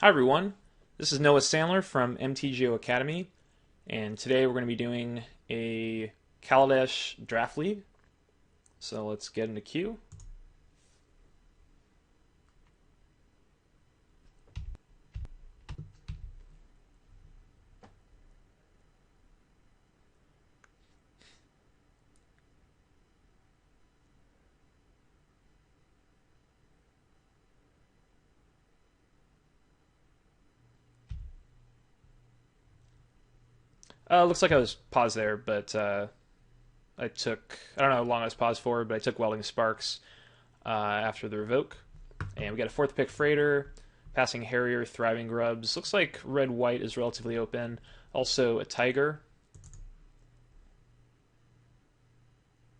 Hi everyone, this is Noah Sandler from Mtgo Academy, and today we're going to be doing a Kaladesh draft league. So let's get into queue. Looks like I was paused there, but I don't know how long I was paused for, but I took Welding Sparks after the revoke. And we got a fourth pick Freighter, passing Harrier, Thriving Grubs. Looks like red-white is relatively open. Also a Tiger.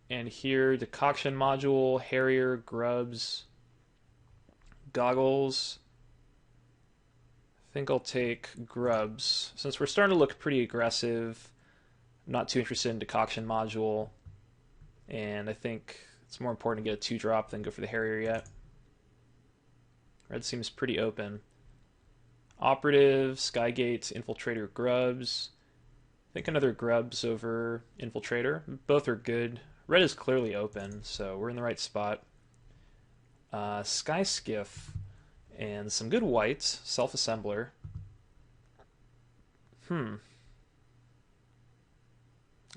And here, Decoction Module, Harrier, Grubs, Goggles. I think I'll take Grubs. Since we're starting to look pretty aggressive, I'm not too interested in Decoction Module. And I think it's more important to get a 2-drop than go for the Harrier yet. Red seems pretty open. Operative, Skygate, Infiltrator, Grubs. I think another Grubs over Infiltrator. Both are good. Red is clearly open, so we're in the right spot. Sky Skiff and some good whites. Self-assembler.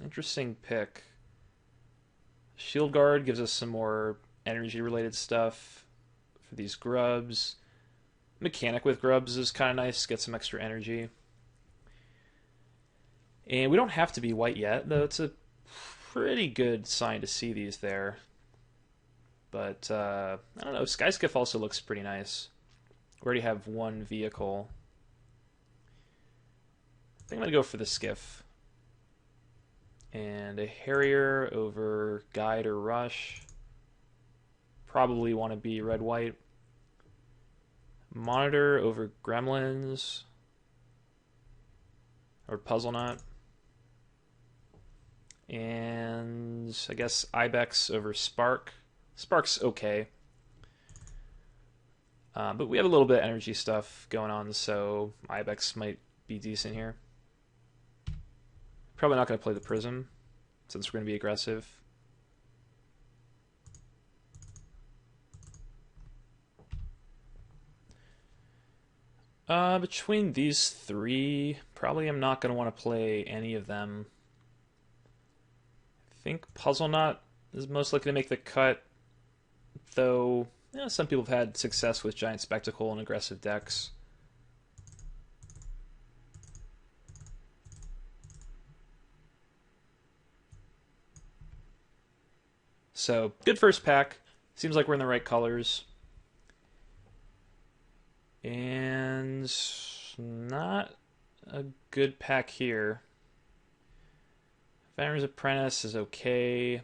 Interesting pick. Shield Guard gives us some more energy-related stuff for these Grubs. Mechanic with Grubs is kind of nice. Get some extra energy. And we don't have to be white yet, though it's a pretty good sign to see these there. But, I don't know. Sky Skiff also looks pretty nice. We already have one vehicle. I think I'm going to go for the Skiff. And a Harrier over Guide or Rush. Probably want to be red-white. Monitor over Gremlins. Or Puzzle Knot. And I guess Ibex over Spark. Spark's okay. But we have a little bit of energy stuff going on, so Ibex might be decent here. Probably not going to play the Prism, since we're going to be aggressive. Between these three, probably I'm not going to want to play any of them. I think Puzzle Knot is most likely to make the cut, though some people have had success with Giant Spectacle and aggressive decks. So, good first pack. Seems like we're in the right colors. And not a good pack here. Vanner's Apprentice is okay.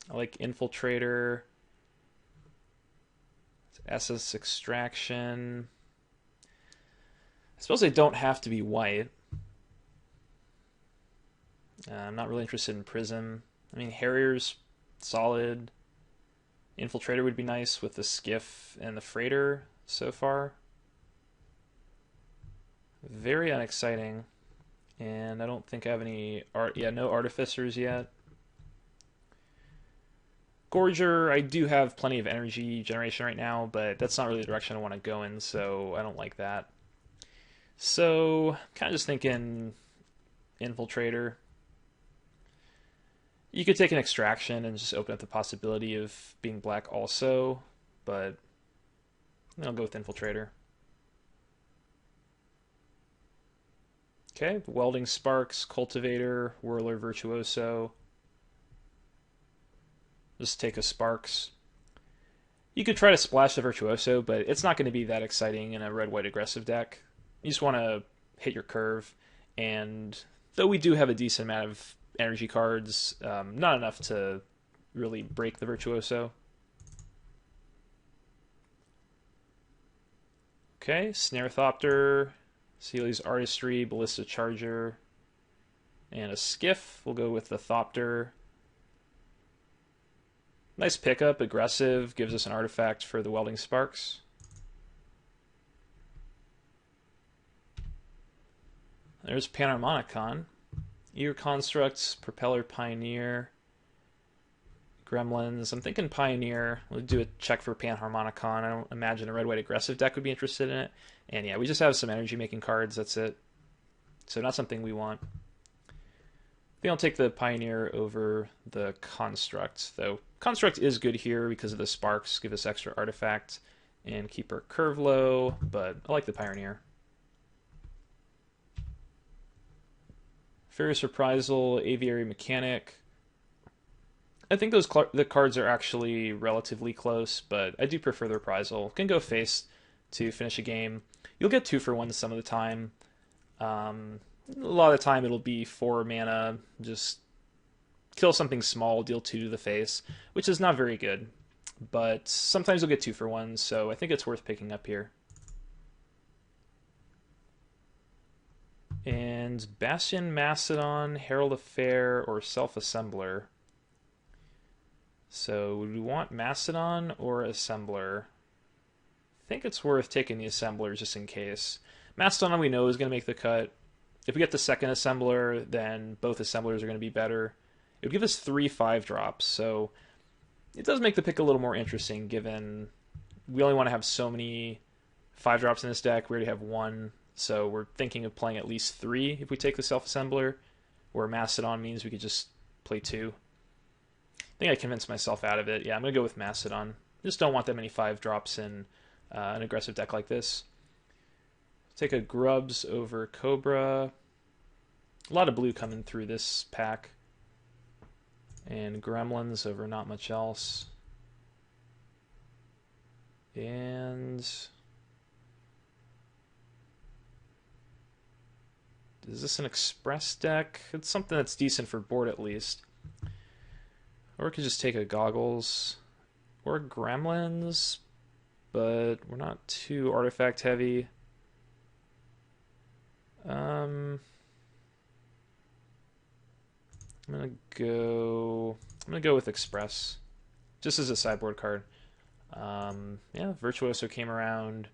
I like Infiltrator. SS Extraction. I suppose they don't have to be white. I'm not really interested in Prism. I mean, Harrier's solid. Infiltrator would be nice with the Skiff and the Freighter so far. Very unexciting. And I don't think I have any no Artificers yet. Gorger, I do have plenty of energy generation right now, but that's not really the direction I want to go in, so I don't like that. So, kind of just thinking Infiltrator. You could take an Extraction and just open up the possibility of being black also, but I'll go with Infiltrator. Okay, Welding Sparks, Cultivator, Whirler, Virtuoso. Just take a Sparks. You could try to splash the Virtuoso, but it's not going to be that exciting in a red-white aggressive deck. You just want to hit your curve, and though we do have a decent amount of energy cards, not enough to really break the Virtuoso. Okay, Snarethopter, Sealy's Artistry, Ballista Charger, and a Skiff. We'll go with the Thopter. Nice pickup, aggressive, gives us an artifact for the Welding Sparks. There's Panharmonicon. Ear Constructs, Propeller Pioneer, Gremlins. I'm thinking Pioneer. We'll do a check for Panharmonicon. I don't imagine a red-white aggressive deck would be interested in it. And yeah, we just have some energy-making cards. That's it. So not something we want. I think I'll take the Pioneer over the Construct, though. Construct is good here because of the Sparks. Give us extra artifact and keep our curve low, but I like the Pioneer. Furious Reprisal, Aviary Mechanic. I think the cards are actually relatively close, but I do prefer the Reprisal. Can go face to finish a game. You'll get 2-for-1 some of the time. A lot of the time it'll be 4 mana, just kill something small, deal 2 to the face, which is not very good. But sometimes you'll get 2-for-1, so I think it's worth picking up here. And Bastion, Mastodon, Herald of Fair, or Self-Assembler. So would we want Mastodon or Assembler? I think it's worth taking the Assembler just in case. Mastodon we know is going to make the cut. If we get the second Assembler, then both Assemblers are going to be better. It would give us 3 5-drops, so it does make the pick a little more interesting given we only want to have so many 5-drops in this deck. We already have 1, so we're thinking of playing at least 3 if we take the Self-Assembler, where Mastodon means we could just play 2. I think I convinced myself out of it. Yeah, I'm going to go with Mastodon. Just don't want that many 5-drops in an aggressive deck like this. Take a Grubs over Cobra. A lot of blue coming through this pack. And Gremlins over not much else. And is this an Express deck? It's something that's decent for board at least. Or we could just take a Goggles or Gremlins, but we're not too artifact heavy. I'm gonna go with Express, just as a sideboard card. Yeah, Virtuoso came around.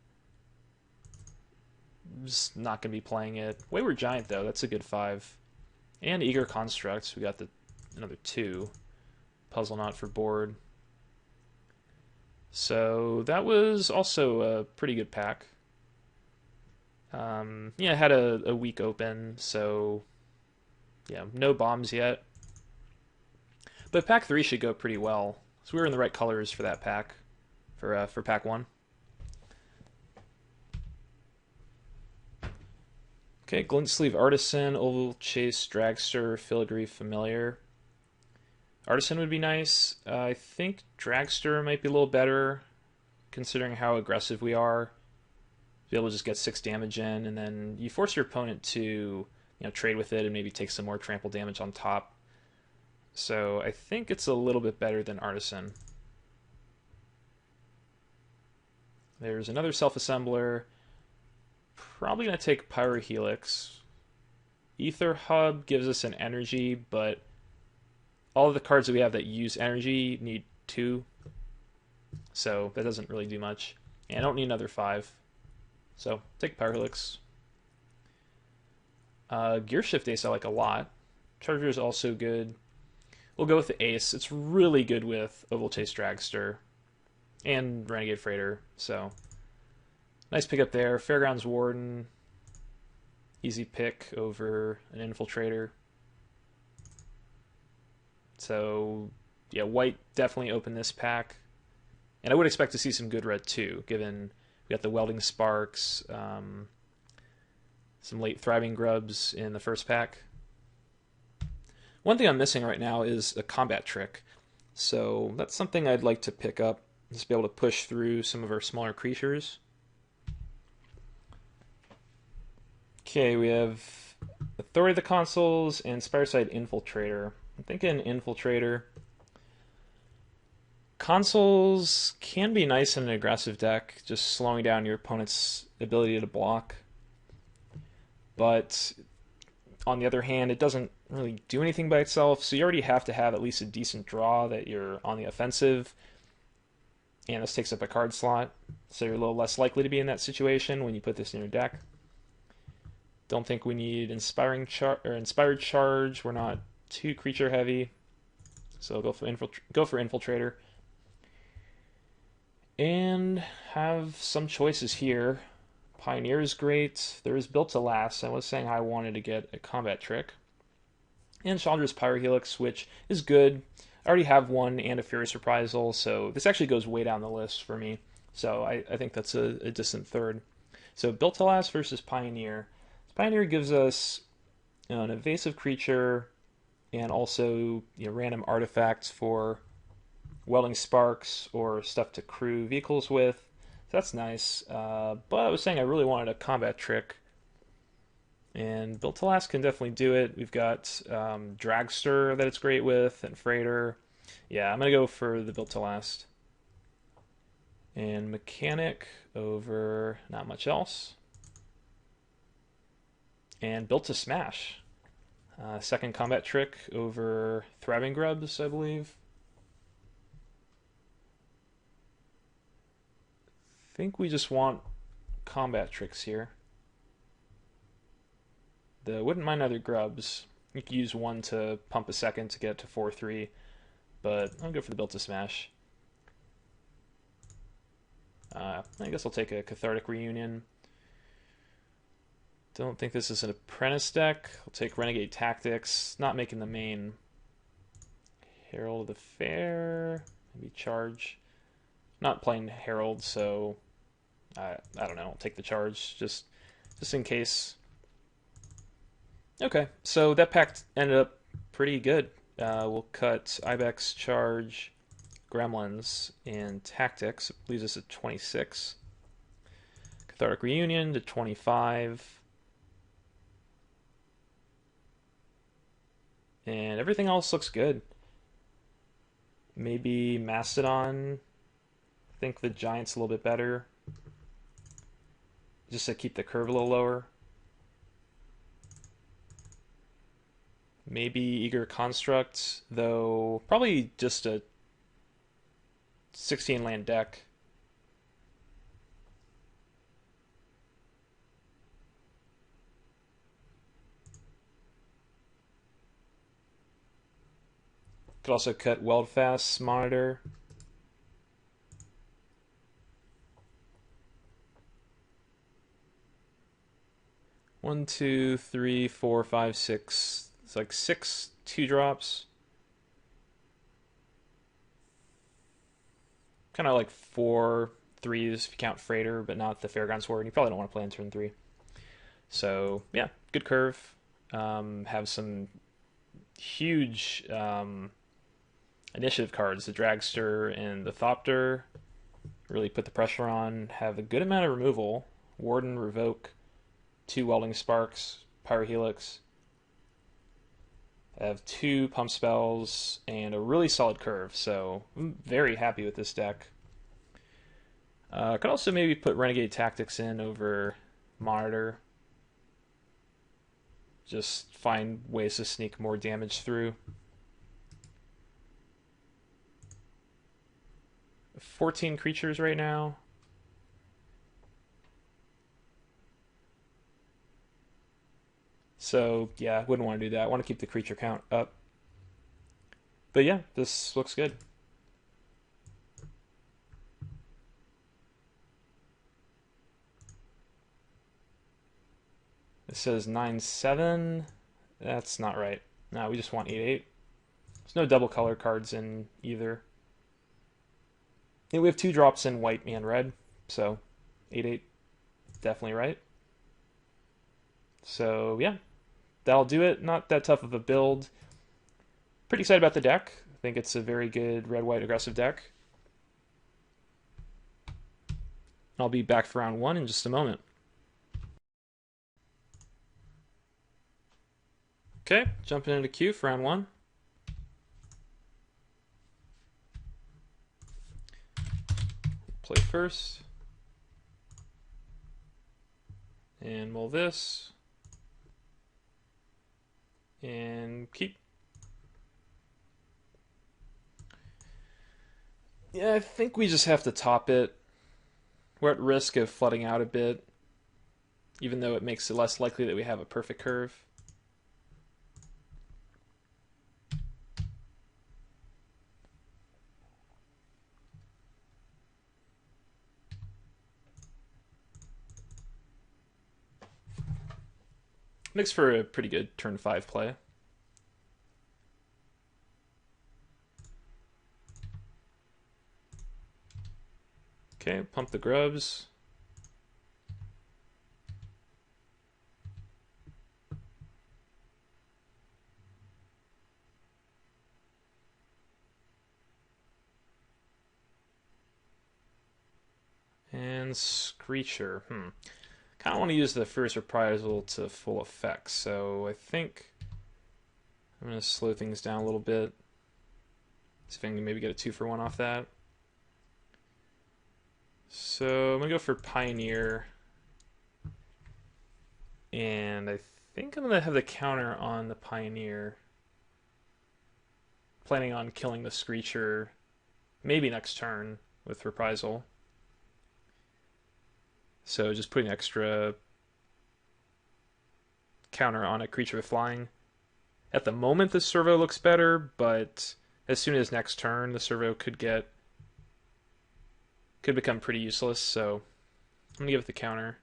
Just not gonna be playing it. Wayward Giant though, that's a good 5. And Eager Constructs, we got another 2. Puzzle Knot for board. So that was also a pretty good pack. Yeah, had a week open, so yeah, no bombs yet. But pack 3 should go pretty well. So we were in the right colors for that pack, for pack 1. Okay, Glint Sleeve Artisan, Oval Chase Dragster, Filigree Familiar. Artisan would be nice. I think Dragster might be a little better, considering how aggressive we are. Be able to just get 6 damage in, and then you force your opponent to trade with it and maybe take some more trample damage on top. So I think it's a little bit better than Artisan. There's another Self-Assembler. Probably going to take Pyrohelix. Ether Hub gives us an energy, but all of the cards that we have that use energy need 2. So that doesn't really do much. And I don't need another 5. So take Pyrohelix. Gear Shift Ace I like a lot. Charger is also good. We'll go with the Ace. It's really good with Oval Chase Dragster and Renegade Freighter. So nice pick up there. Fairgrounds Warden. Easy pick over an Infiltrator. So yeah, white definitely opened this pack. And I would expect to see some good red too, given we got the Welding Sparks, some late Thriving Grubs in the first pack. One thing I'm missing right now is a combat trick. So that's something I'd like to pick up, just be able to push through some of our smaller creatures. Okay, we have Authority of the Consuls and Spireside Infiltrator. I'm thinking Infiltrator. Consuls can be nice in an aggressive deck, just slowing down your opponent's ability to block. But on the other hand, it doesn't really do anything by itself, so you already have to have at least a decent draw that you're on the offensive. And this takes up a card slot, so you're a little less likely to be in that situation when you put this in your deck. Don't think we need inspired charge. We're not too creature heavy, so go for infiltrator, and have some choices here. Pioneer is great. There is Built to Last. I was saying I wanted to get a combat trick, and Chandra's Pyrohelix, which is good. I already have one and a Furious Reprisal, so this actually goes way down the list for me. So I think that's a distant third. So Built to Last versus Pioneer. Pioneer gives us an evasive creature and also random artifacts for welding sparks or stuff to crew vehicles with. So that's nice. But I was saying I really wanted a combat trick. And Built to Last can definitely do it. We've got Dragster that it's great with, and Freighter. Yeah, I'm going to go for the Built to Last. And Mechanic over not much else. And Built to Smash. Second combat trick over Thriving Grubs, I believe. I think we just want combat tricks here. Wouldn't mind other grubs. You could use one to pump a second to get to 4-3, but I'll go for the Built to Smash. I guess I'll take a Cathartic Reunion. Don't think this is an Apprentice deck. I'll take Renegade Tactics. Not making the main. Herald of the Fair. Maybe Charge. Not playing Herald, so I don't know. I'll take the Charge just in case. Okay, so that pack ended up pretty good. We'll cut Ibex, Charge, Gremlins, and Tactics. It leaves us at 26. Cathartic Reunion to 25. And everything else looks good. Maybe Mastodon. I think the Giant's a little bit better. Just to keep the curve a little lower. Maybe Eager Construct, though probably just a 16 land deck. Could also cut Weldfast's Monitor. One, two, three, four, five, six. It's like 6 2-drops. Kind of like 4 3s if you count Freighter, but not the Fairground Sword. You probably don't want to play on turn 3. So yeah, good curve. Have some huge initiative cards, the Dragster and the Thopter. Really put the pressure on. Have a good amount of removal. Warden, Revoke, 2 Welding Sparks, Pyrohelix. I have 2 pump spells and a really solid curve, so I'm very happy with this deck. Could also maybe put Renegade Tactics in over Monitor. Just find ways to sneak more damage through. 14 creatures right now. So yeah, wouldn't want to do that. I want to keep the creature count up. But yeah, this looks good. It says 9-7. That's not right. No, we just want 8-8. There's no double color cards in either. Yeah, we have 2 drops in white and red, so 8-8 definitely right. So yeah, that'll do it. Not that tough of a build. Pretty excited about the deck. I think it's a very good red-white aggressive deck. I'll be back for round 1 in just a moment. Okay, jumping into queue for round 1. Play first. And mull this. And keep. Yeah, I think we just have to top it. We're at risk of flooding out a bit. even though it makes it less likely that we have a perfect curve. Makes for a pretty good turn 5 play. Okay, pump the grubs. And Screecher. Kind of want to use the first reprisal to full effect, so I think I'm going to slow things down a little bit. See if I can maybe get a 2-for-1 off that. So I'm going to go for Pioneer. And I think I'm going to have the counter on the Pioneer. Planning on killing the Screecher maybe next turn with reprisal. So just putting extra counter on a creature with flying. At the moment, the servo looks better, but as soon as next turn, the servo could become pretty useless. So I'm gonna give it the counter.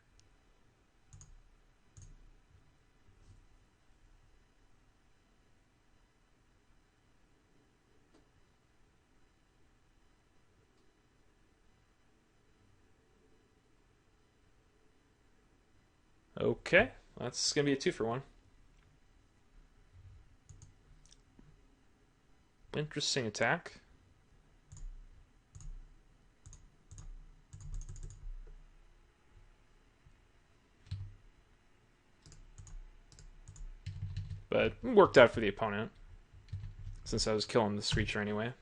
Okay, that's gonna be a 2-for-1. Interesting attack. But worked out for the opponent, since I was killing the Screecher anyway.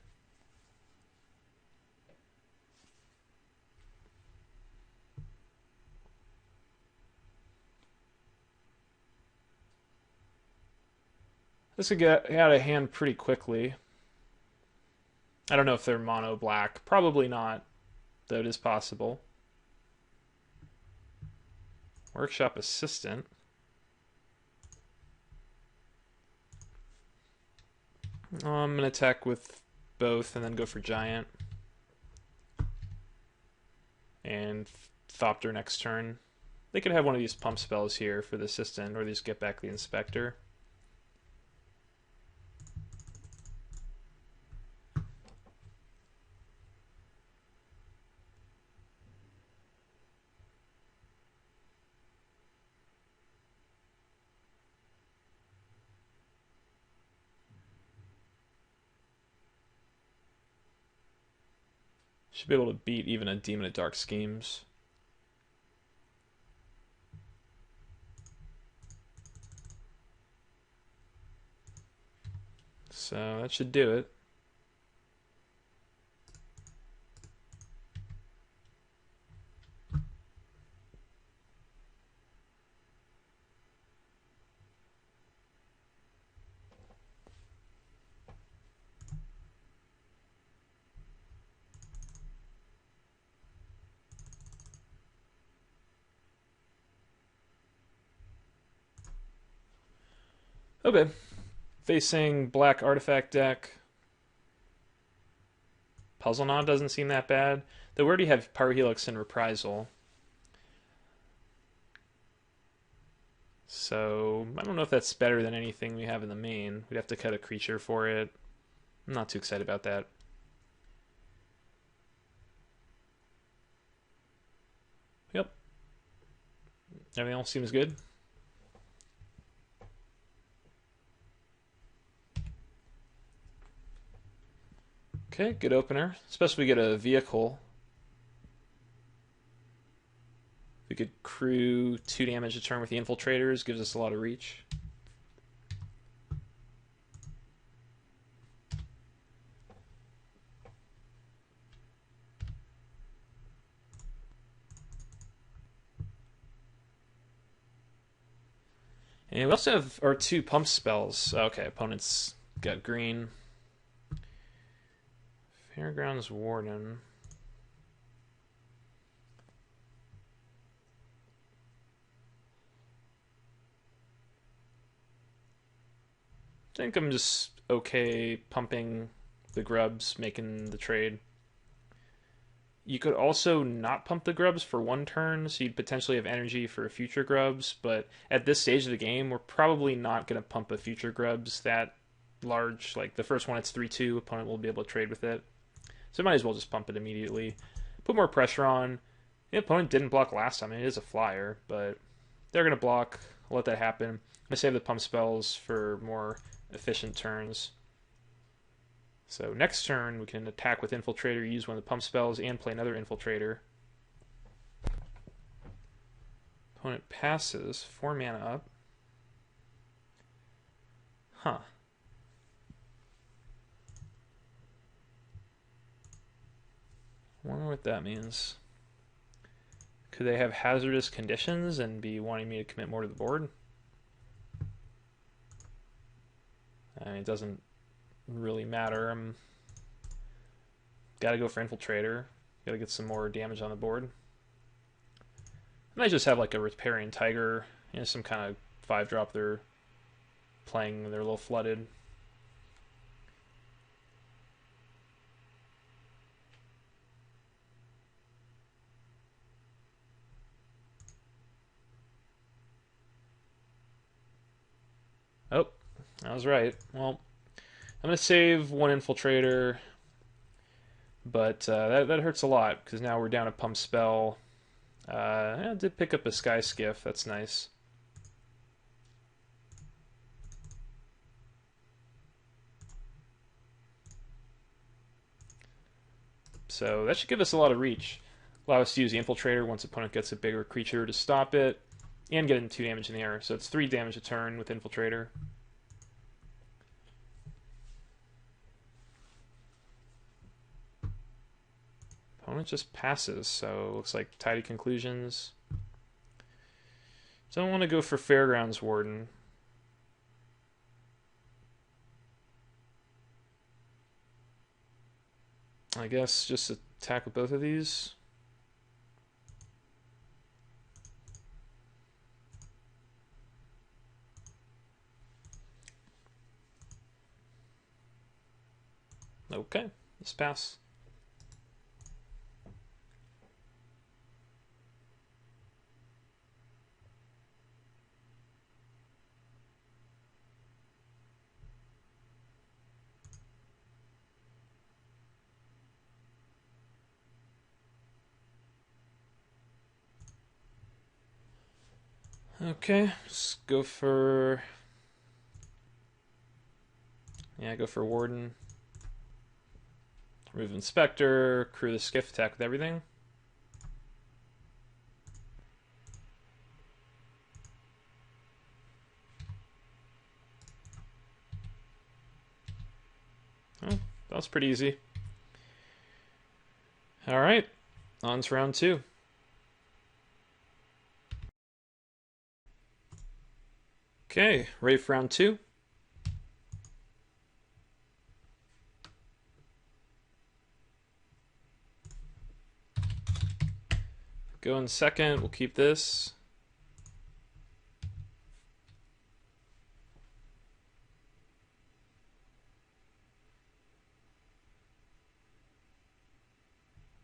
This could get out of hand pretty quickly. I don't know if they're mono black. Probably not, though it is possible. Workshop Assistant. I'm going to attack with both and then go for Giant. And Thopter next turn. They could have one of these pump spells here for the Assistant, or they just get back the Inspector. Should be able to beat even a Demon of Dark Schemes. So that should do it. Okay. Facing black artifact deck. Puzzle Knot doesn't seem that bad. Though we already have Power Helix and Reprisal. So I don't know if that's better than anything we have in the main. We'd have to cut a creature for it. I'm not too excited about that. Yep. Everything else seems good. Okay, good opener. Especially if we get a vehicle. We could crew 2 damage a turn with the Infiltrators. Gives us a lot of reach. And we also have our 2 pump spells. Okay, opponent's got green. Fairgrounds Warden. think I'm just okay pumping the grubs, making the trade. You could also not pump the grubs for one turn, so you'd potentially have energy for future grubs, but at this stage of the game, we're probably not going to pump a future grubs that large. Like the first one, it's 3-2, opponent will be able to trade with it. So might as well just pump it immediately. Put more pressure on. The opponent didn't block last time, it is a flyer, but they're going to block. I'll let that happen. I'm going to save the pump spells for more efficient turns. So next turn, we can attack with Infiltrator, use one of the pump spells, and play another Infiltrator. Opponent passes, 4 mana up. Huh. I wonder what that means. Could they have hazardous conditions and be wanting me to commit more to the board? I mean, it doesn't really matter. I'm gotta go for Infiltrator. Gotta get some more damage on the board. I might just have like a Riparian Tiger, some kind of 5-drop they're playing. They're a little flooded. Oh, I was right. Well, I'm going to save one Infiltrator, but that hurts a lot because now we're down a pump spell. I did pick up a Sky Skiff. That's nice. So that should give us a lot of reach. Allow us to use the Infiltrator once opponent gets a bigger creature to stop it, and get in 2 damage in the air. So it's 3 damage a turn with Infiltrator. Opponent just passes, so looks like tidy conclusions. Don't want to go for Fairgrounds Warden. I guess just attack with both of these. Okay, let's pass. Okay, let's go for... Yeah, go for Warden. Remove Inspector, crew the Skiff, attack with everything. Oh, that was pretty easy. Alright, on to round 2. Okay, ready for round 2. Go in second, we'll keep this.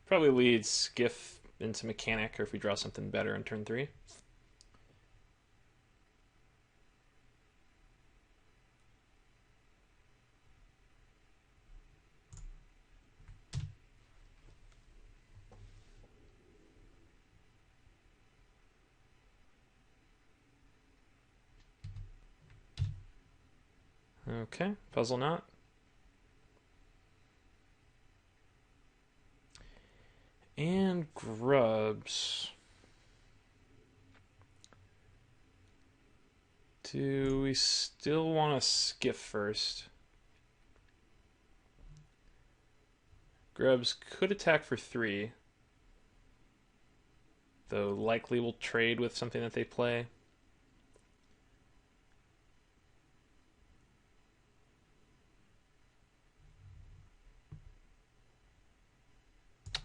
Probably lead Skiff into Mechanic, or if we draw something better on turn 3. Okay, Puzzle Knot. And Grubs. Do we still want to Skiff first? Grubs could attack for 3, though likely will trade with something that they play.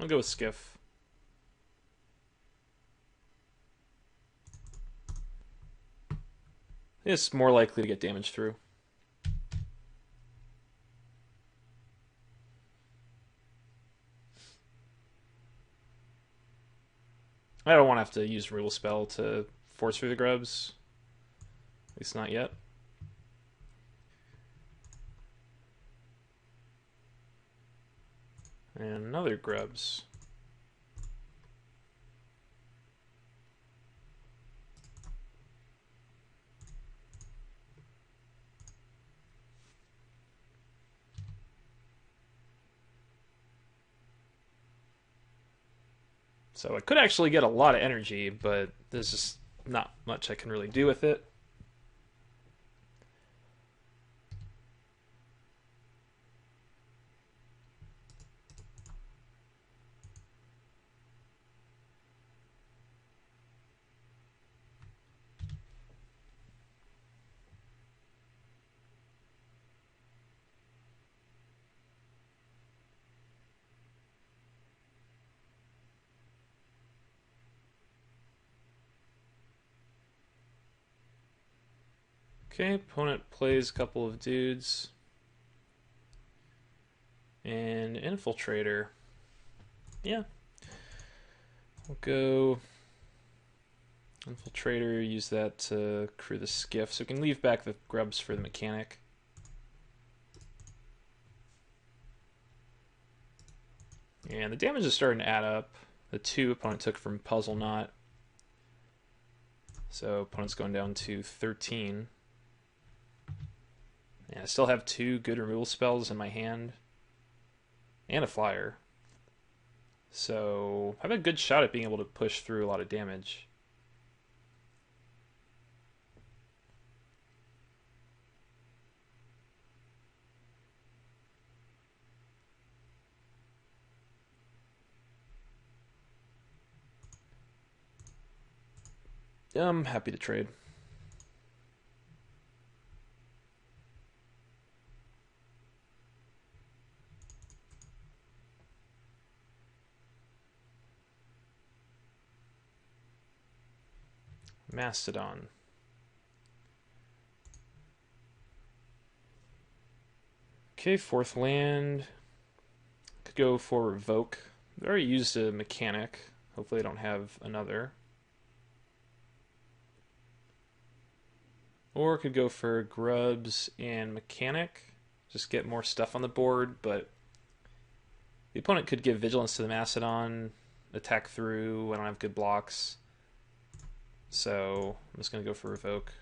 I'll go with Skiff. It's more likely to get damage through. I don't want to have to use removal spell to force through the grubs. At least not yet. And another grubs. So I could actually get a lot of energy, but there's just not much I can really do with it. Okay, opponent plays a couple of dudes. And Infiltrator. Yeah. We'll go Infiltrator, use that to crew the skiff. So we can leave back the grubs for the mechanic. And the damage is starting to add up. The 2 opponent took from Puzzle Knot. So opponent's going down to 13. And I still have 2 good removal spells in my hand. And a flyer. So I have a good shot at being able to push through a lot of damage. I'm happy to trade. Mastodon. Okay, 4th land. Could go for Revoke. I already used a mechanic. Hopefully I don't have another. Or could go for grubs and mechanic. Just get more stuff on the board, but the opponent could give vigilance to the Mastodon, attack through. I don't have good blocks. So I'm just going to go for Revoke.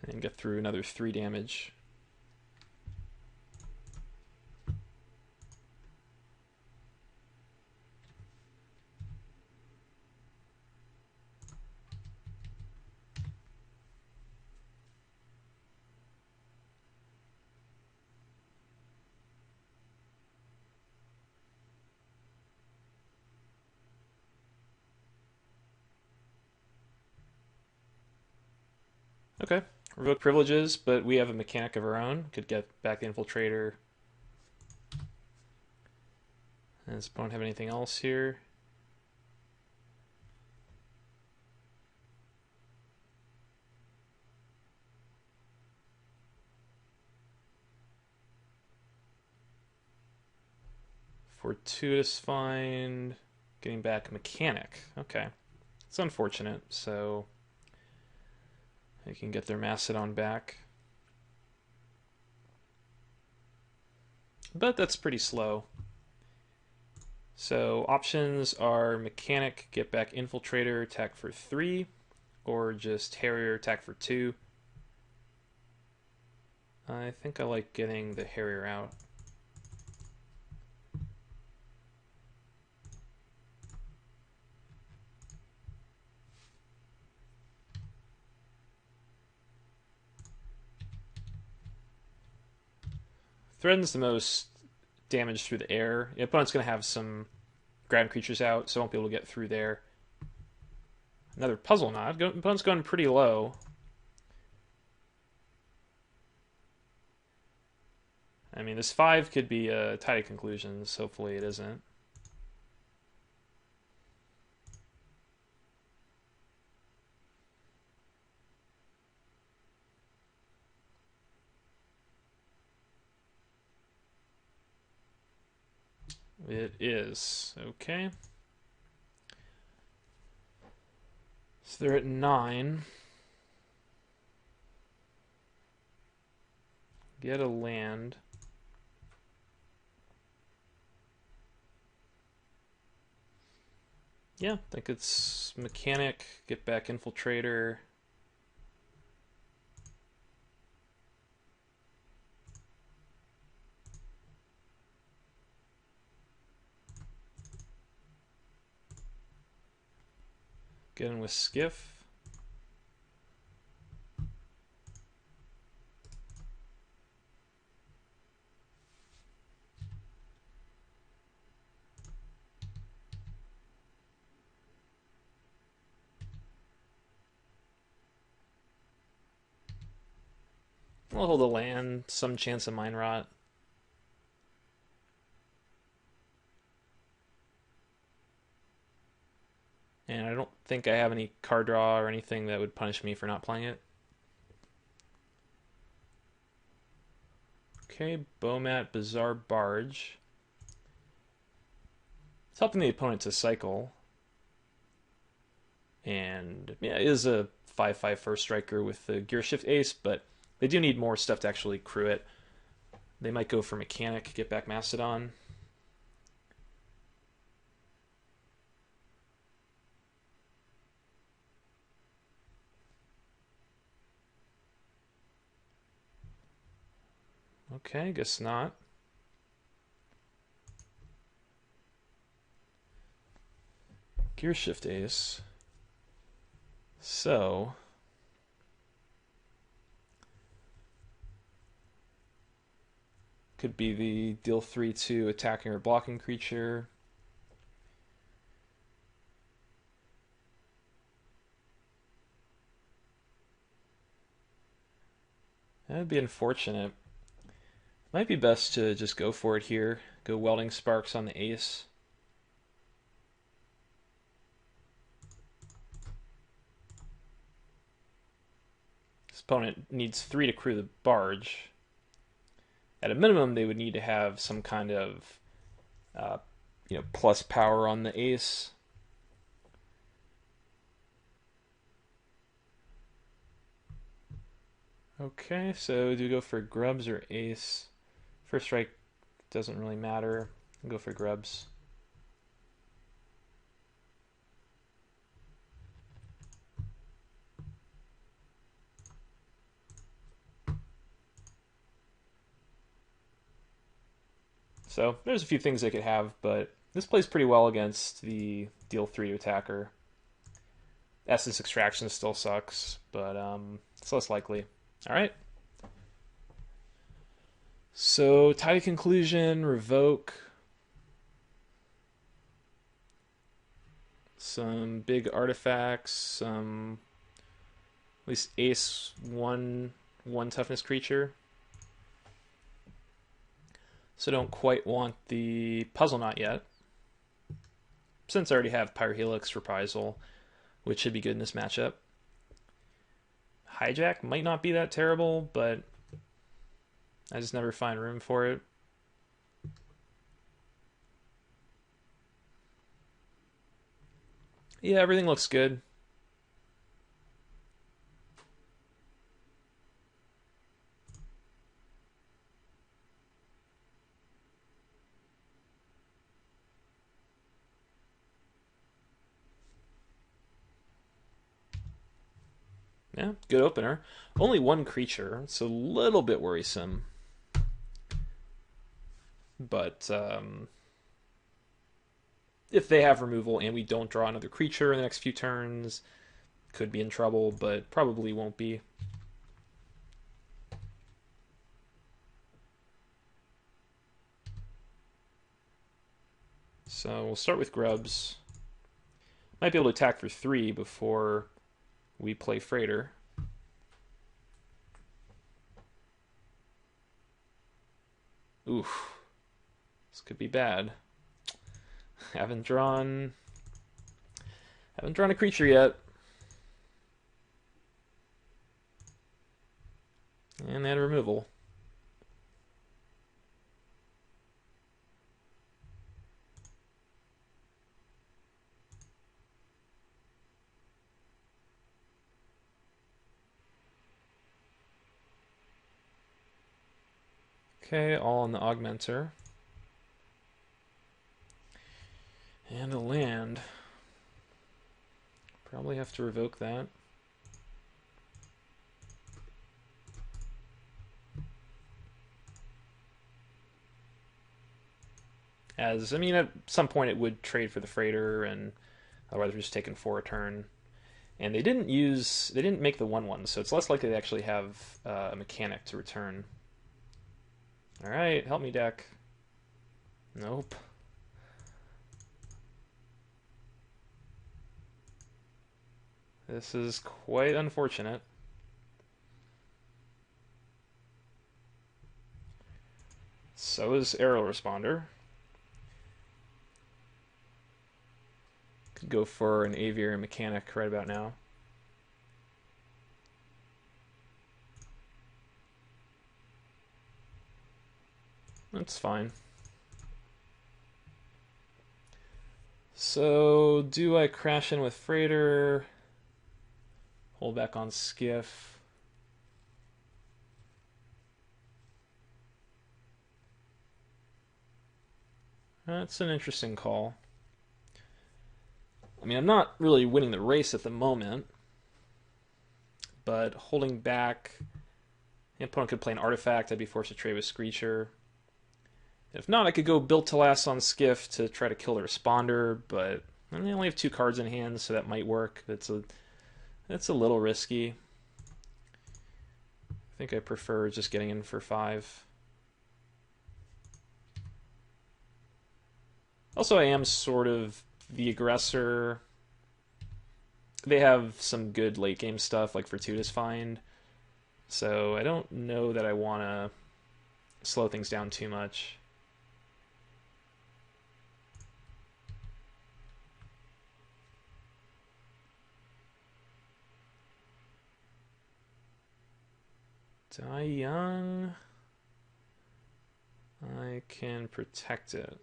And get through another 3 damage. Okay, revoke privileges, but we have a mechanic of our own. Could get back the Infiltrator. And does opponent have anything else here? Fortuitous find, getting back mechanic. Okay, it's unfortunate. So they can get their Mastodon back, but that's pretty slow. So options are mechanic, get back Infiltrator, attack for 3, or just Harrier, attack for 2. I think I like getting the Harrier out. Threatens the most damage through the air. The opponent's going to have some ground creatures out, so I won't be able to get through there. Another Puzzle Knot. Opponent's going pretty low. I mean, this 5 could be a tidy conclusions. Hopefully it isn't. It is. Okay. So they're at 9. Get a land. Yeah, I think it's mechanic, get back infiltrator. Get in with skiff. We'll hold a land, some chance of mine rot. And I don't think I have any card draw or anything that would punish me for not playing it. Okay, Bowmat, Bizarre Barge. It's helping the opponent to cycle. And yeah, it is a 5/5 first striker with the gear shift ace, but they do need more stuff to actually crew it. They might go for mechanic, get back Mastodon. Okay, guess not. Gear shift ace. So could be the deal 3/2 attacking or blocking creature. That would be unfortunate. Might be best to just go for it here. Go Welding Sparks on the ace. This opponent needs 3 to crew the barge. At a minimum, they would need to have some kind of plus power on the ace. Okay, so do we go for grubs or ace? First strike doesn't really matter. I'll go for grubs. So there's a few things they could have, but this plays pretty well against the deal 3 to attacker. Essence Extraction still sucks, but it's less likely. All right. So tie to conclusion, revoke. Some big artifacts, some at least ace one toughness creature. So don't quite want the puzzle knot yet. Since I already have Pyrohelix Reprisal, which should be good in this matchup. Hijack might not be that terrible, but I just never find room for it. Yeah, everything looks good. Yeah, good opener. Only one creature. It's a little bit worrisome. But if they have removal and we don't draw another creature in the next few turns, could be in trouble, but probably won't be. So we'll start with grubs. Might be able to attack for 3 before we play Freighter. Oof. This could be bad. Haven't drawn a creature yet. And they had a removal. Okay, all on the augmenter. And a land. Probably have to revoke that. As, I mean, at some point it would trade for the freighter, and otherwise we're just taking 4 a turn. And they didn't make the 1/1, so it's less likely they actually have a mechanic to return. Alright, help me, deck. Nope. This is quite unfortunate. So is Aerial Responder. Could go for an Aviary Mechanic right about now. That's fine. So, do I crash in with Freighter? Hold back on Skiff. That's an interesting call. I mean, I'm not really winning the race at the moment, but holding back, the opponent could play an artifact, I'd be forced to trade with Screecher. If not, I could go Built to Last on Skiff to try to kill the Responder, but I only have 2 cards in hand, so that might work. It's a little risky. I think I prefer just getting in for 5. Also, I am sort of the aggressor. They have some good late game stuff like Fortuitous Find, so I don't know that I want to slow things down too much. Die young. I can protect it.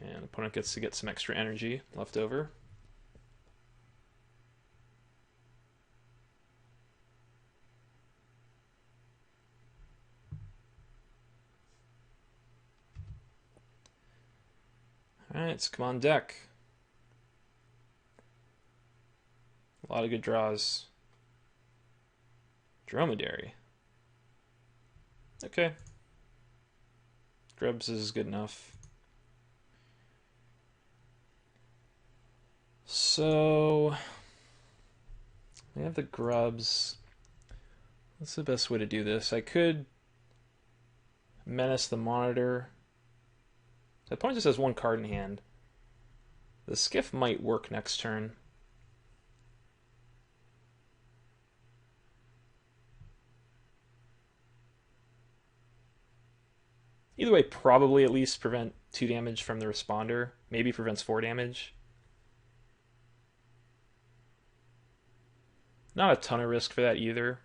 And opponent gets to get some extra energy left over. Alright, so come on deck. A lot of good draws. Dromedary. Okay. Grubs is good enough. So, we have the grubs. What's the best way to do this? I could menace the monitor. The opponent just has 1 card in hand. The Skiff might work next turn. Either way, probably at least prevent 2 damage from the Responder. Maybe prevents 4 damage. Not a ton of risk for that either.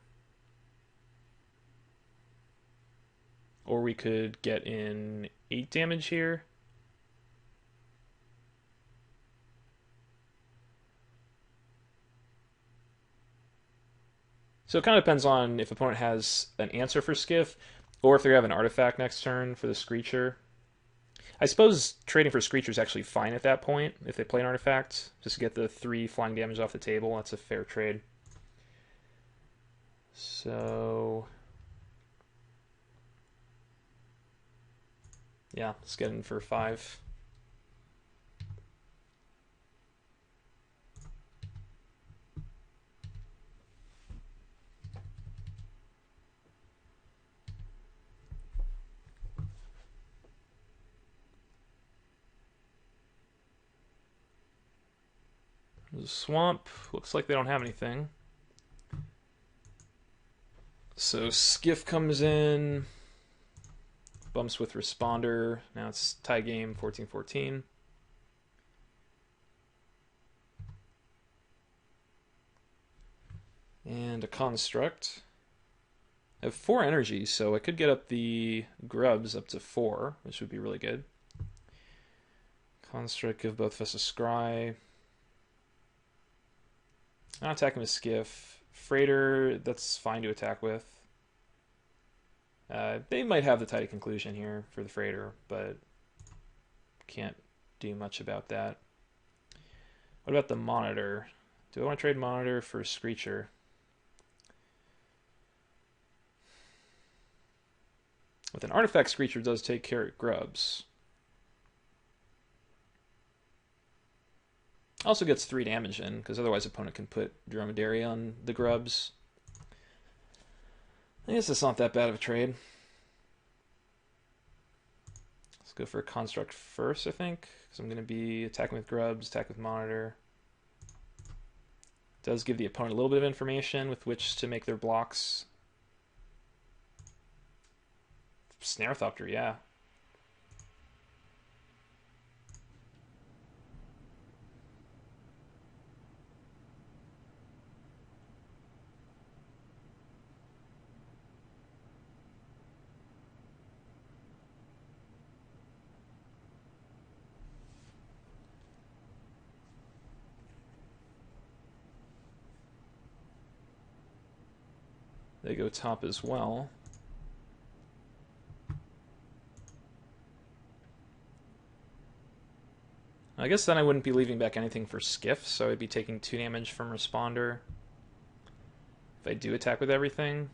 Or we could get in 8 damage here. So it kind of depends on if opponent has an answer for Skiff, or if they have an artifact next turn for the Screecher. I suppose trading for Screecher is actually fine at that point, if they play an artifact, just to get the 3 flying damage off the table. That's a fair trade. So, yeah, let's get in for 5. The Swamp, looks like they don't have anything. So Skiff comes in, bumps with Responder. Now it's tie game, 14-14. And a Construct. I have 4 energy, so I could get up the grubs up to 4, which would be really good. Construct, give both of us a scry. Not attacking with Skiff. Freighter, that's fine to attack with. They might have the tight conclusion here for the Freighter, but can't do much about that. What about the Monitor? Do I want to trade Monitor for Screecher? With an artifact, Screecher does take care of grubs. Also gets 3 damage in, because otherwise opponent can put Dromedary on the grubs. I guess it's not that bad of a trade. Let's go for a construct first, I think, because I'm going to be attacking with grubs, attack with Monitor. Does give the opponent a little bit of information with which to make their blocks. Snarethopter, yeah. They go top as well. I guess then I wouldn't be leaving back anything for Skiff, so I'd be taking 2 damage from Responder if I do attack with everything.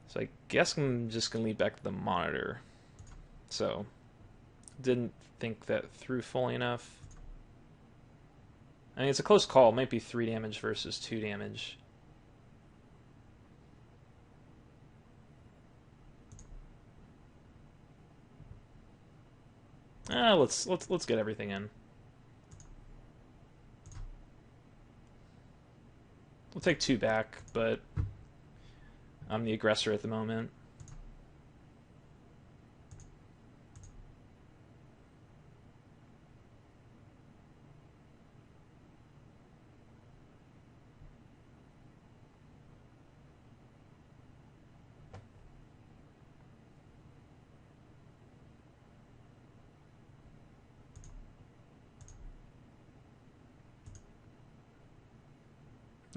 So I guess I'm just going to leave back the Monitor. So, didn't think that through fully enough. I mean, it's a close call. It might be 3 damage versus 2 damage. Let's get everything in. We'll take 2 back, but I'm the aggressor at the moment.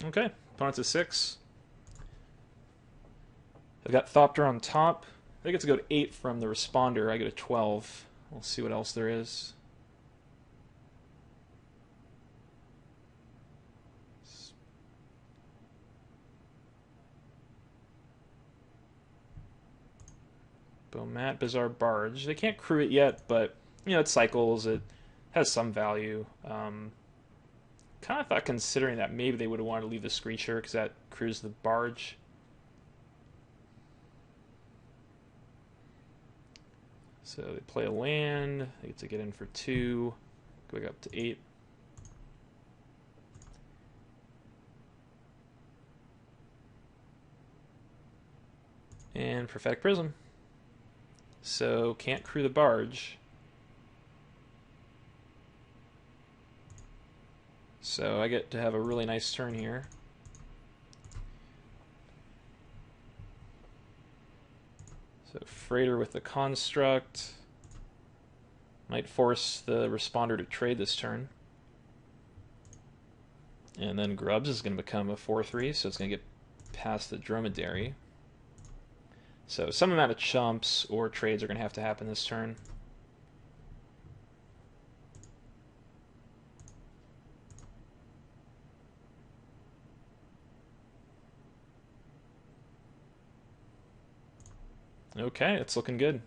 Okay, opponent's a 6. I've got Thopter on top. I get to go to 8 from the Responder. I get a 12. We'll see what else there is. Bomat, Bizarre Barge. They can't crew it yet, but you know it cycles. It has some value. Kind of thought, considering that maybe they would have wanted to leave the Screecher because that crews the barge. So they play a land. They get to get in for 2, going up to 8. And Prophetic Prism. So can't crew the barge. So I get to have a really nice turn here. So Freighter with the Construct. Might force the Responder to trade this turn. And then Grubs is going to become a 4-3, so it's going to get past the Dromedary. So some amount of chumps or trades are going to have to happen this turn. Okay, it's looking good.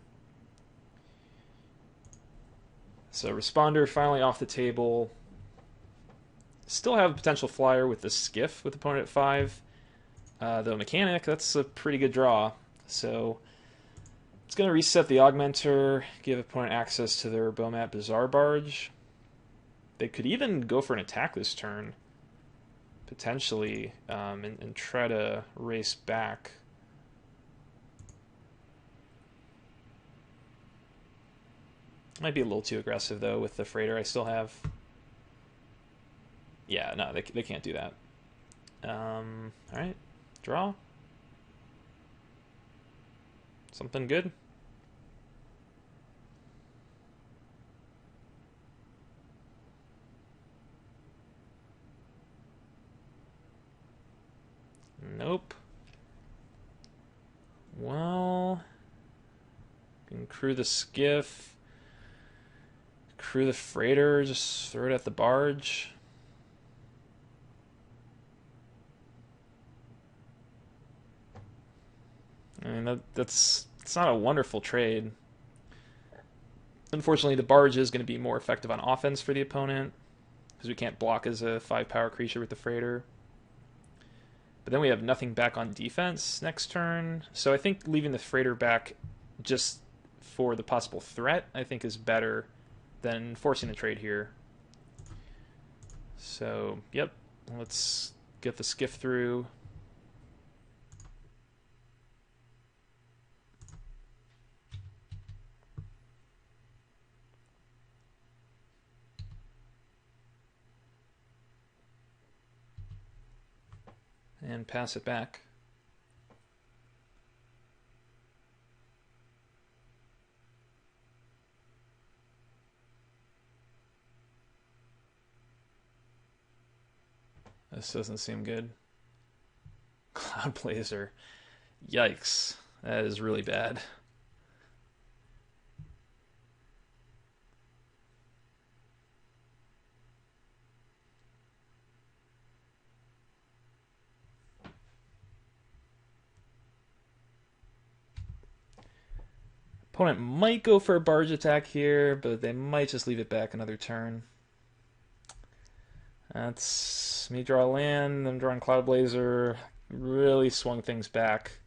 So Responder finally off the table. Still have a potential flyer with the Skiff with opponent at 5. Though Mechanic, that's a pretty good draw. So it's going to reset the Augmenter, give opponent access to their Bomat Bizarre Barge. They could even go for an attack this turn, potentially, and try to race back. Might be a little too aggressive, though, with the Freighter I still have. Yeah, no, they can't do that. Alright, draw. Something good. Crew the skiff. Crew the freighter. Just throw it at the barge. I mean, that's it's not a wonderful trade. Unfortunately, the barge is going to be more effective on offense for the opponent because we can't block as a 5-power creature with the freighter. But then we have nothing back on defense next turn. So I think leaving the freighter back just for the possible threat, I think, is better than forcing the trade here. So, yep, let's get the skiff through. And pass it back. This doesn't seem good. Cloud Blazer. Yikes. That is really bad. Opponent might go for a barge attack here, but they might just leave it back another turn. That's me draw land, them drawing Cloud Blazer. Really swung things back.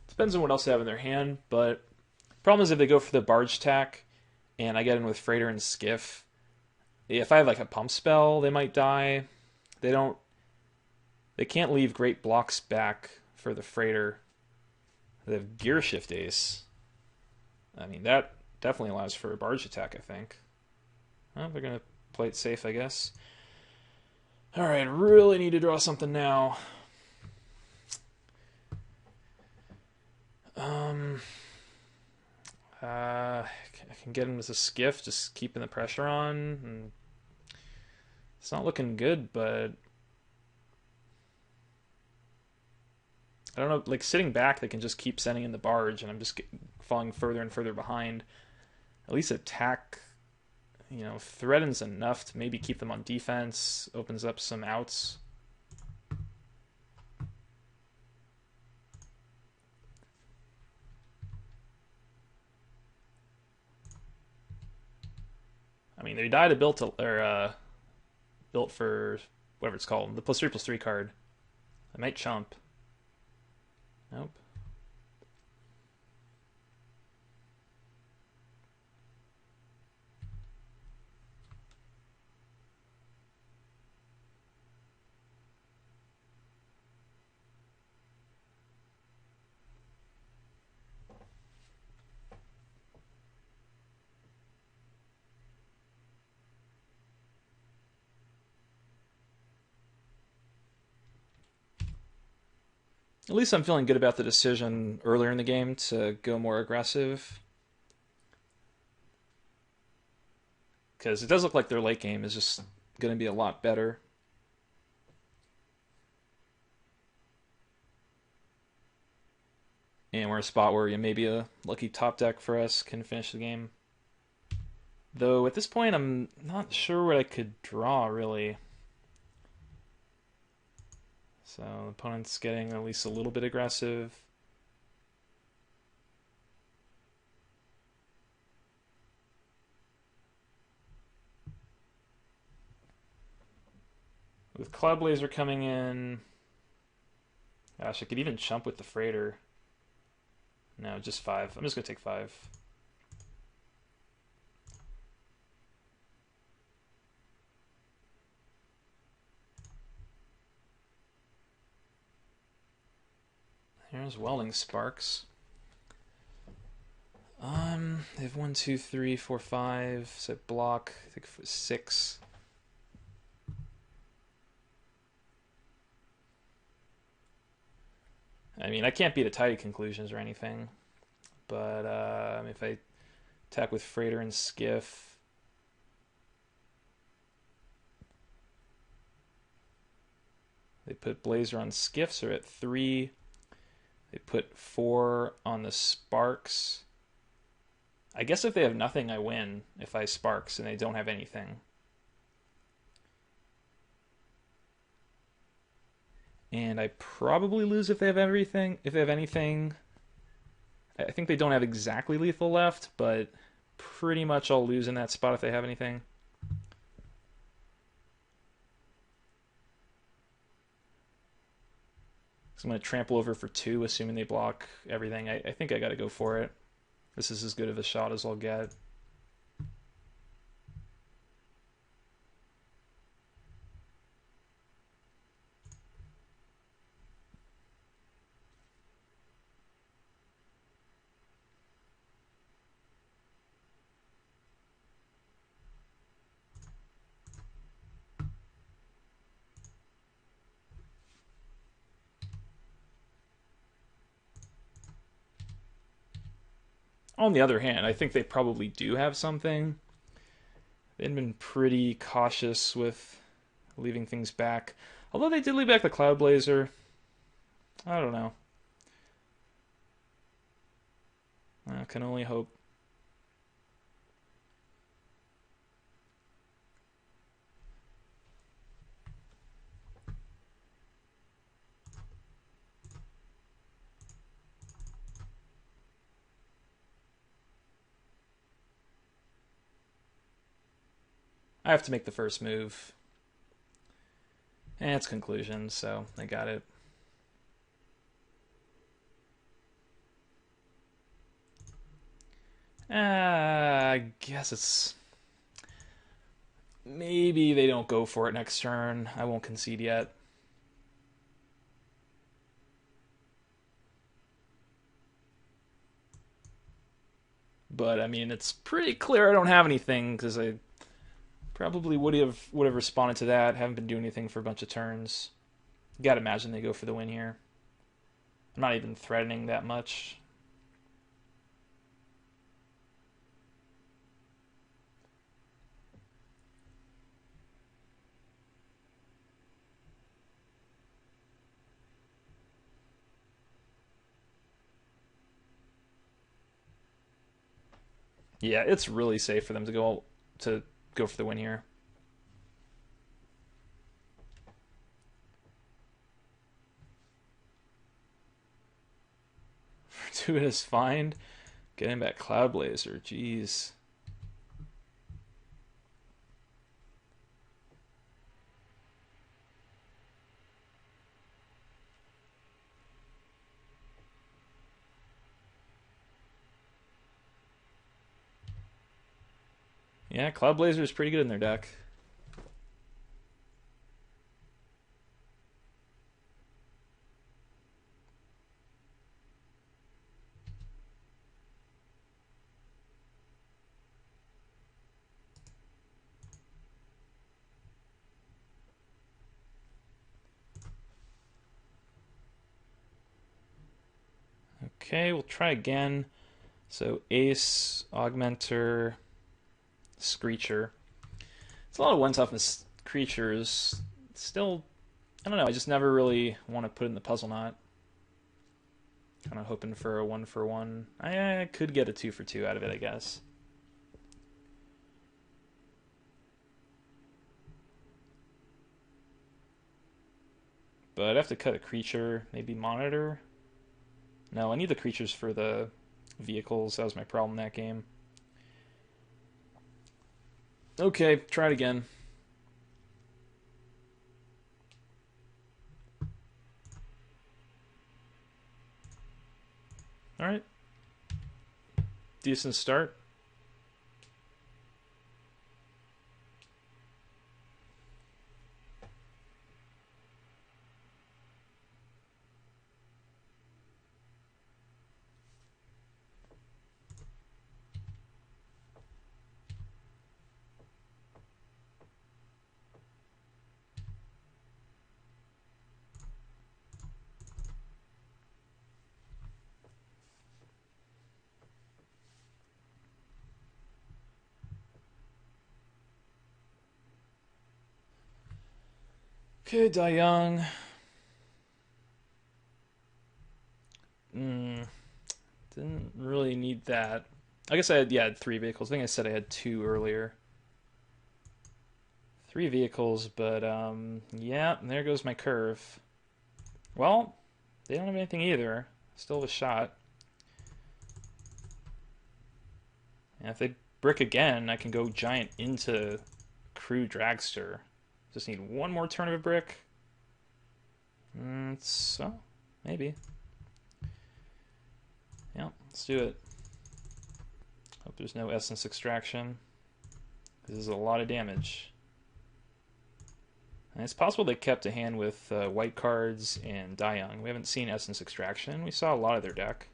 Depends on what else they have in their hand, but problem is if they go for the barge attack and I get in with freighter and skiff, if I have like a pump spell, they might die. They can't leave great blocks back for the freighter. They have Gear Shift Ace. I mean, that definitely allows for a barge attack, I think. Well, they're going to play it safe, I guess. Alright, really need to draw something now. I can get him with a skiff, just keeping the pressure on. And it's not looking good, but I don't know, like sitting back, they can just keep sending in the barge, and I'm just falling further and further behind. At least attack, threatens enough to maybe keep them on defense, opens up some outs. I mean, they died a built for whatever it's called, the +3/+3 card. I might chump. Nope. At least I'm feeling good about the decision earlier in the game to go more aggressive. Because it does look like their late game is just going to be a lot better. And we're in a spot where maybe a lucky top deck for us can finish the game. Though at this point I'm not sure what I could draw, really. So the opponent's getting at least a little bit aggressive. With Cloud Blazer coming in, gosh, I could even chump with the freighter. No, just 5. I'm just going to take 5. Here's Welding Sparks. They have 1, 2, 3, 4, 5. So block, I think 6. I mean, I can't beat a tidy conclusions or anything, but if I attack with freighter and skiff, They put Blazer on skiffs are at 3. They put 4 on the sparks. I guess if they have nothing, I win if I sparks and they don't have anything. And I probably lose if they have everything. If they have anything, I think they don't have exactly lethal left, but pretty much I'll lose in that spot if they have anything. So I'm going to trample over for 2, assuming they block everything. I think I got to go for it. This is as good of a shot as I'll get. On the other hand, I think they probably do have something. They've been pretty cautious with leaving things back. Although they did leave back the Cloud Blazer. I don't know. I can only hope. I have to make the first move. And it's conclusion, so I got it. I guess it's... Maybe they don't go for it next turn. I won't concede yet. But, I mean, it's pretty clear I don't have anything, because I probably would have responded to that. Haven't been doing anything for a bunch of turns. You gotta imagine they go for the win here. I'm not even threatening that much. Yeah, it's really safe for them to go for the win here. Do it as find. Getting back Cloud Blazer. Jeez. Yeah, Cloud Blazer is pretty good in their deck. Okay, we'll try again. So Ace, Augmenter, Screecher. It's a lot of one toughness creatures. Still, I don't know. I just never really want to put in the puzzle knot. Kind of hoping for a 1-for-1. I could get a 2-for-2 out of it, I guess. But I'd have to cut a creature, maybe monitor. No, I need the creatures for the vehicles. That was my problem in that game. Okay, try it again. Alright. Decent start. Okay, Die Young. Didn't really need that. I guess I had 3 vehicles. I think I said I had 2 earlier. 3 vehicles, but yeah, there goes my curve. Well, they don't have anything either. Still have a shot. And if they brick again, I can go giant into crew dragster. Just need one more turn of a brick. So, maybe. Yeah, let's do it. Hope there's no essence extraction. This is a lot of damage. And it's possible they kept a hand with white cards and Young. We haven't seen essence extraction. We saw a lot of their deck.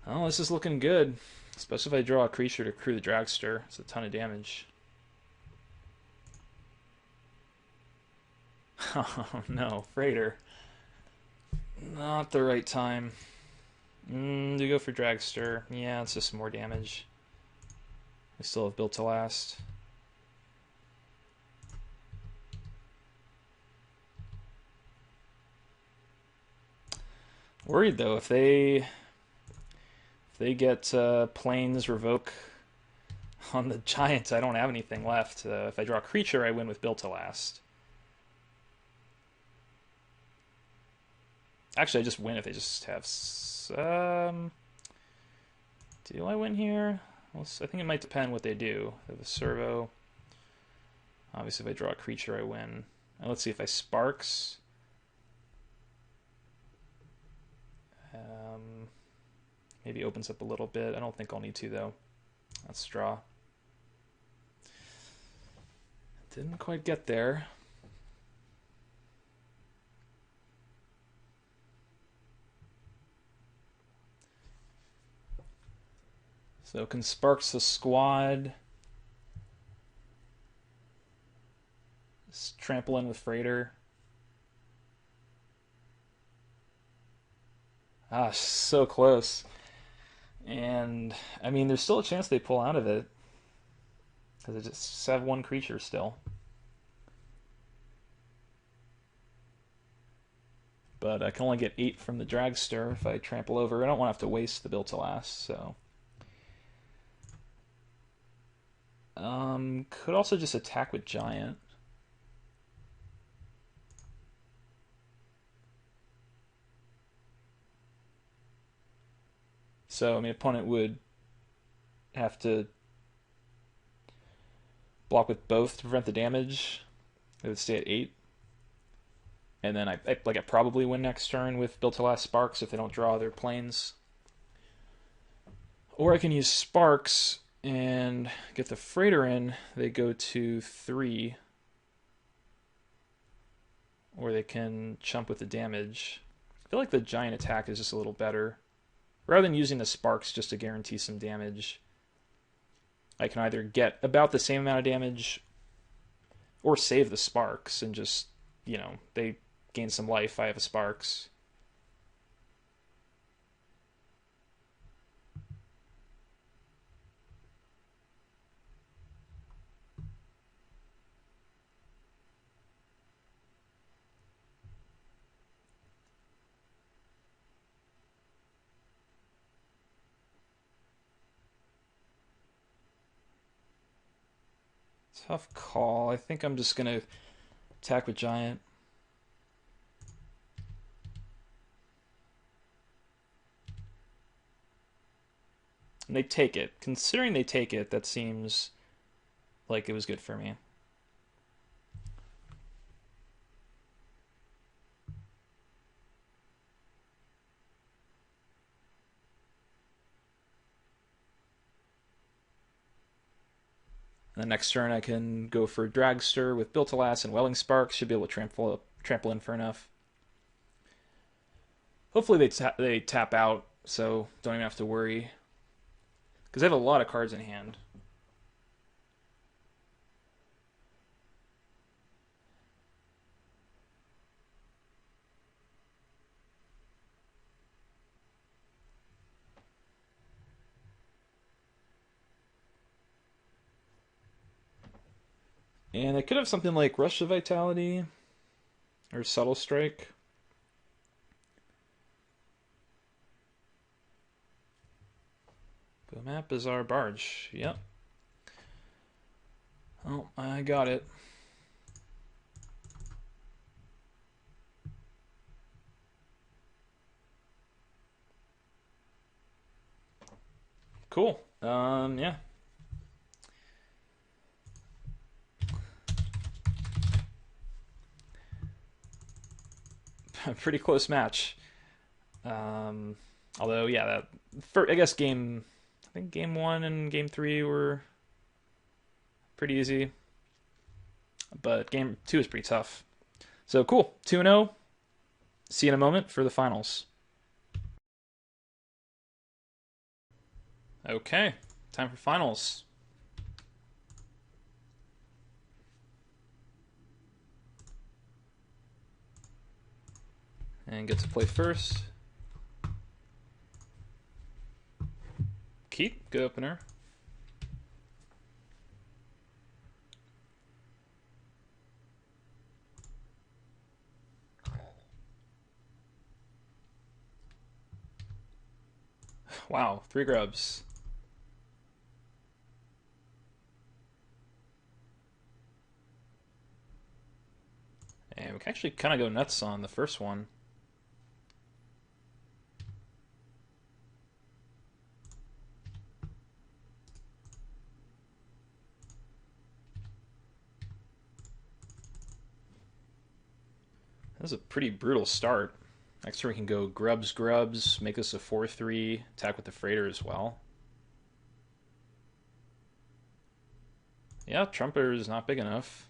Oh, this is looking good. Especially if I draw a creature to crew the dragster. It's a ton of damage. Oh no, Freighter. Not the right time. Do you go for dragster? Yeah, it's just more damage. We still have built to last. Worried though, if they get planes revoke on the giants, I don't have anything left. If I draw a creature, I win with built to last. Actually, I just win if they just have. Do I win here? Well, I think it might depend what they do. They have a servo. Obviously, if I draw a creature, I win. Now, let's see if I sparks. Maybe opens up a little bit. I don't think I'll need to, though. Let's draw. Didn't quite get there. So can sparks the squad. Just trample in with Freighter. Ah, so close. And, I mean, there's still a chance they pull out of it. Because they just have one creature still. But I can only get 8 from the dragster if I trample over. I don't want to have to waste the build to last, so... could also just attack with giant. So, I mean, opponent would have to block with both to prevent the damage. It would stay at 8. And then I probably win next turn with built to last sparks if they don't draw their planes. Or I can use sparks and get the Freighter in. They go to 3. Or they can chump with the damage. I feel like the giant attack is just a little better. Rather than using the sparks just to guarantee some damage, I can either get about the same amount of damage or save the sparks and just, you know, they gain some life. I have a sparks. Tough call. I think I'm just going to attack with giant. And they take it. Considering they take it, that seems like it was good for me. And the next turn I can go for Dragster with Built to Last and Welling Sparks. Should be able to trample in for enough. Hopefully they tap out, so don't even have to worry. Because they have a lot of cards in hand. And they could have something like Rush of Vitality. or subtle strike. Boom map is our barge. Yep. Oh, I got it. Cool. Yeah. Pretty close match. Although, yeah, I guess I think game 1 and game 3 were pretty easy, but game 2 is pretty tough. So cool. 2-0. See you in a moment for the finals. Okay, time for finals. And get to play first. Keep, good opener. Wow, 3 grubs. And we can actually kind of go nuts on the first one. That's a pretty brutal start. Next turn we can go grubs, grubs, make this a 4-3, attack with the freighter as well. Yeah, trumpeter is not big enough.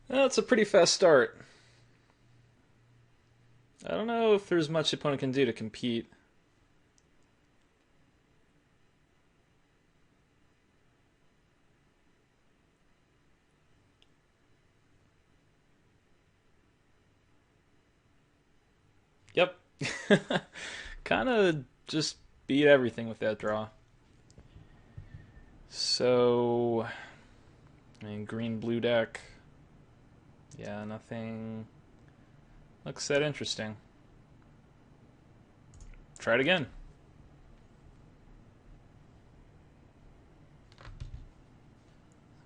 That's a pretty fast start. I don't know if there's much the opponent can do to compete. Yep. Kind of just beat everything with that draw. So, I mean, green-blue deck. Yeah, nothing looks that interesting. Try it again.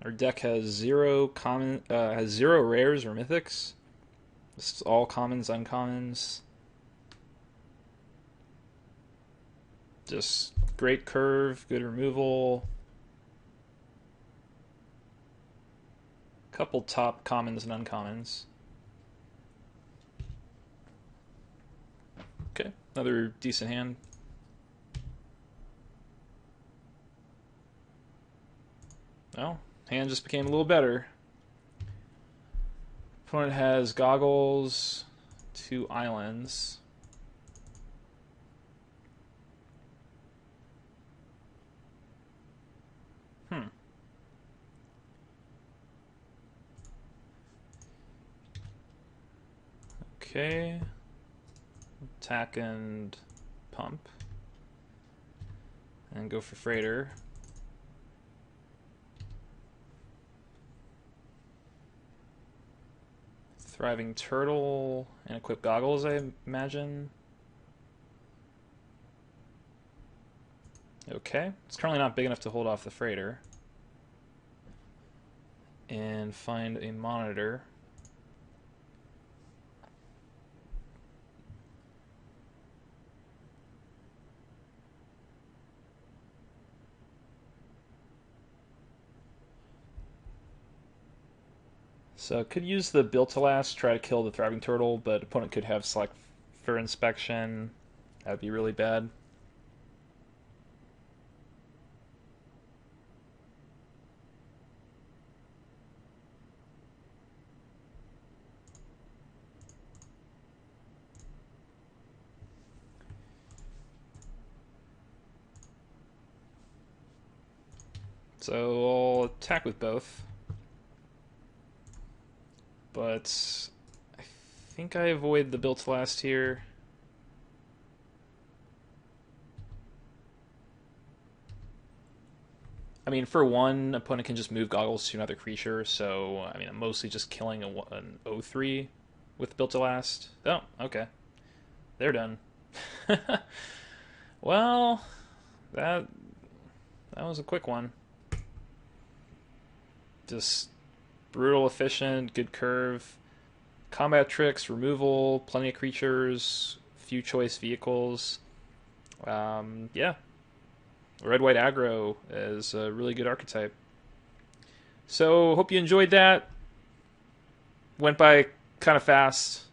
Our deck has zero rares or mythics. It's all commons, uncommons. Just great curve, good removal. Couple top commons and uncommons. Okay, another decent hand. Well, hand just became a little better. Opponent has goggles, 2 islands. Okay. Attack and pump. And go for freighter. Thriving turtle and equip goggles, I imagine. Okay. It's currently not big enough to hold off the freighter. And find a monitor. So could use the built to last, try to kill the thriving turtle, but opponent could have select for inspection. That would be really bad. So I'll attack with both. But I think I avoid the built to last here. I mean, for one, opponent can just move goggles to another creature, so I mean, I'm mostly just killing an 0/3 with built to last. Oh, okay. They're done. Well, that was a quick one. Just brutal, efficient, good curve. Combat tricks, removal, plenty of creatures, few choice vehicles. Yeah, red-white aggro is a really good archetype. So, hope you enjoyed that. Went by kind of fast,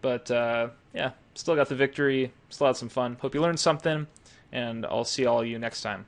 but yeah, still got the victory. Still had some fun. Hope you learned something, and I'll see all of you next time.